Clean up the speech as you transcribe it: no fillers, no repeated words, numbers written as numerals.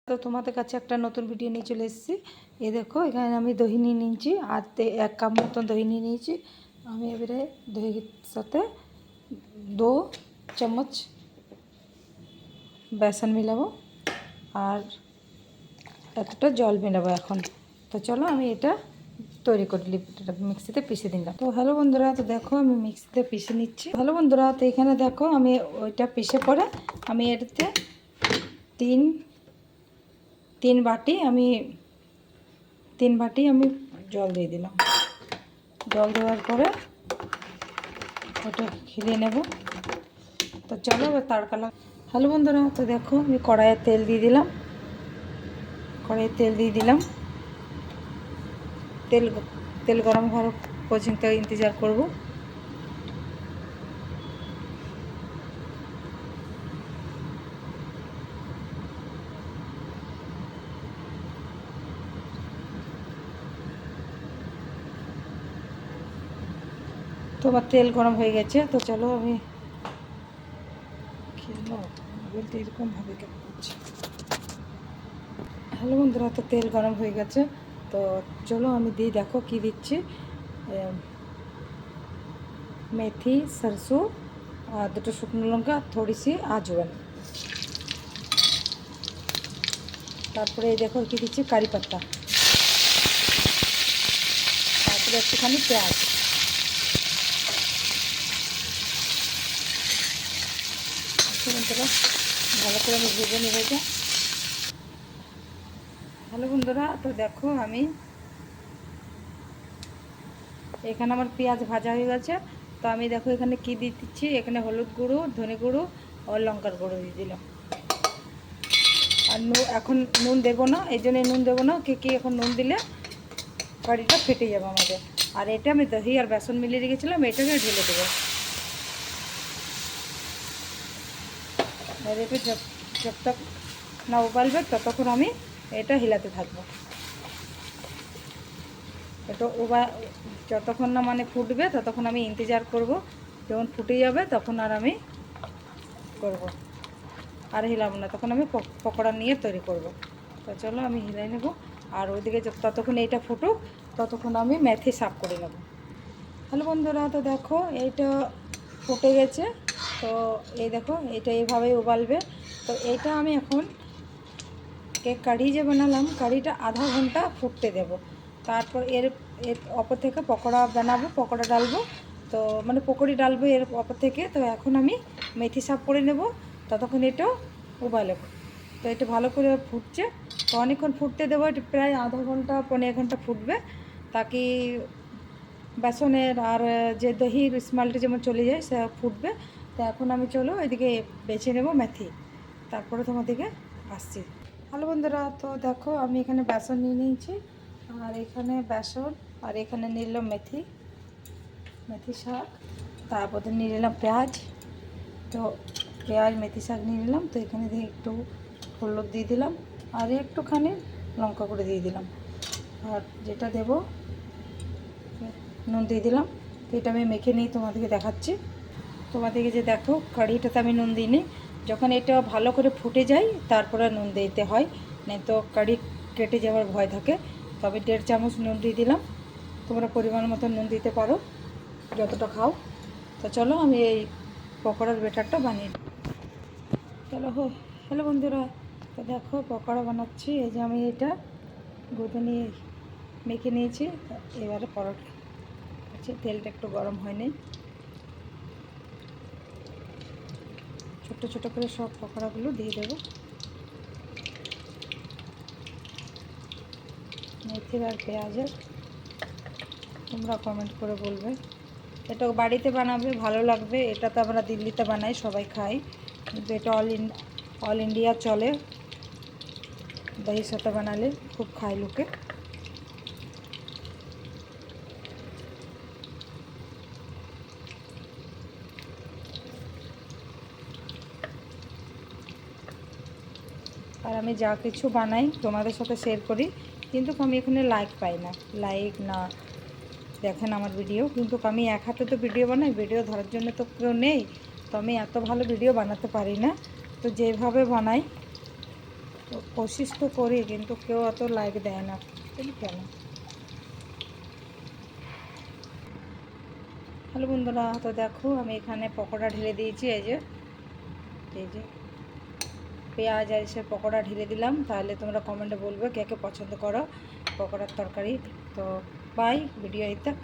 তো তোমাদের কাছে একটা নতুন ভিডিও নিয়ে চলে এসেছি। এই দেখো এখানে আমি দই নিয়ে নিয়েছি, আর 1 কাপ মতন দই নিয়ে নিয়েছি। আমি এবারে দইয়ের সাথে 2 চামচ বেসন মিলাবো আর এতটা জল মেলাবো এখন। তো চলো আমি এটা তৈরি করে লিপিটা মিক্সিতে পিষে দিলাম। তো হ্যালো বন্ধুরা, তো দেখো আমি মিক্সিতে পিষে নিচ্ছি। হ্যালো বন্ধুরা, তো এখানে দেখো আমি ওইটা পিষে পরে আমি এটাতে তিন বাটি আমি জল দিয়ে দিলাম। জল দেওয়ার পরে ওটা খেলিয়ে নেব। তো চলো এবার তাড়কা লাগ। হ্যালো বন্ধুরা, তো দেখো আমি কড়াইয়ে তেল দিয়ে দিলাম। তেল গরম হওয়ার পর্যন্ত ইন্তজার করব। তো আমার তেল গরম হয়ে গেছে। তো চলো আমি বলতে এরকমভাবে কেন করছি। হ্যালো বন্ধুরা, তো তেল গরম হয়ে গেছে। তো চলো আমি দেখো কি দিচ্ছি। মেথি, सरसों আর 2টো শুকনো লঙ্কা, थोड़ी सी আজওয়ান। তারপরে এই দেখো কি দিচ্ছি, কারি পাতা। তারপরে একটুখানি পেঁয়াজ। ভালো করে আমি ভেজে নেব। হ্যালো বন্ধুরা, তো দেখো আমি এখানে আমার পেঁয়াজ ভাজা হয়ে গেছে। তো আমি দেখো এখানে কি দিয়ে দিচ্ছি, এখানে হলুদ গুঁড়ো, ধনে গুঁড়ো আর লঙ্কার গুঁড়ো দিয়ে দিলাম। আর এখন নুন দেবো না, এই জন্য নুন দেবো না। কি এখন নুন দিলে কারিটা ফেটে যাবে আমাদের। আর এটা আমি দহি আর বেসন মিলিয়ে রেখেছিলাম, এটাকে ঢেলে দেবো। আর এটা যতক্ষণ না উবালবে ততক্ষণ আমি এটা হিলাতে থাকবো। এটা যতক্ষণ না মানে ফুটবে ততক্ষণ আমি ইন্তজার করব। যখন ফুটে যাবে তখন আর আমি করব, আর হিলাবো না। তখন আমি পকোড়া নিয়ে তৈরি করব। তো চলো আমি হিলাই নেব। আর ওইদিকে ততক্ষণ এইটা ফুটুক, ততক্ষণ আমি মেথি সাফ করে নেব। হ্যালো বন্ধুরা, তো দেখো এইটা ফুটে গেছে। তো এই দেখো এটা এইভাবেই উবালবে। তো এইটা আমি এখন কারি যে বানালাম, কারিটা আধা ঘন্টা ফুটতে দেব। তারপর এর অপর থেকে পকোড়া বানাবো, পকোড়া ডালবো। তো মানে পকোড়ি ডালবো এর অপর থেকে। তো এখন আমি মেথি সাফ করে নেব, ততক্ষণ এটাও উবালে। তো এটা ভালো করে ফুটছে। তো অনেকক্ষণ ফুটতে দেবো, এটা প্রায় আধা ঘন্টা 1.5 ঘন্টা ফুটবে, তাকি বেসনের আর যে দহির স্মেলটা যেমন চলে যায় সে ফুটবে। তো এখন আমি চলো এদিকে বেছে নেব মেথি, তারপরে তোমাদেরকে আসছি। হ্যালো বন্ধুরা, তো দেখো আমি এখানে বেসন নিয়ে নিয়েছি, আর এখানে বেসন, আর এখানে নিলাম মেথি শাক। তারপর নিয়ে নিলাম পেঁয়াজ। তো পেঁয়াজ মেথি শাক নিয়ে নিলাম। তো এখানে দিয়ে একটু হলুদ দিয়ে দিলাম, আর একটুখানি লঙ্কা করে দিয়ে দিলাম। আর যেটা দেব নুন দিয়ে দিলাম। তো এটা আমি মেখে নিয়ে তোমাদেরকে দেখাচ্ছি। তোমাদেরকে যে দেখো কারিটাতে আমি নুন দিইনি, যখন এটা ভালো করে ফুটে যায় তারপরে নুন দিতে হয়, নাই তো কারি কেটে যাওয়ার ভয় থাকে। তবে 1.5 চামচ নুন দিয়ে দিলাম। তোমরা পরিমাণ মতো নুন দিতে পারো, যতটা খাও। তো চলো আমি এই পকোড়ার ব্যাটারটা বানিয়ে দিই। চলো হ্যালো বন্ধুরা, তো দেখো পকোড়া বানাচ্ছি। এই যে আমি এটা গুঁড়ো নিয়ে মেখে নিয়েছি। এবারে পরোটা হচ্ছে, তেলটা একটু গরম হয়নি। ছোট ছোট করে সব পকোড়াগুলো দিয়ে দেবো। মেথির আর পেঁয়াজের তোমরা কমেন্ট করে বলবে। এটা বাড়িতে বানাবে ভালো লাগবে। এটা তো আমরা দিল্লিতে বানাই, সবাই খাই, কিন্তু এটা অল ইন্ডিয়া চলে। দহির সাথে বানালে খুব খায় লোকে। আর আমি যা কিছু বানাই তোমাদের সাথে শেয়ার করি, কিন্তু আমি এখানে লাইক পাই না। লাইক না দেখেন আমার ভিডিও, কিন্তু আমি এক হাতে তো ভিডিও বানাই, ভিডিও ধরার জন্য তো কেউ নেই। তো আমি এত ভালো ভিডিও বানাতে পারি না। তো যেভাবে বানাই, তো কোশিশ তো করি, কিন্তু কেউ অত লাইক দেয় না, কিন্তু কেন। হ্যালো বন্ধুরা, তো দেখো আমি এখানে পকোড়া ঢেলে দিয়েছি। এই যে পেঁয়াজ আর সে পকোড়া ঢেলে দিলাম। তাহলে তোমরা কমেন্টে বলবে কে কে পছন্দ করো পকোড়ার তরকারি। তো বাই, ভিডিও এই তক।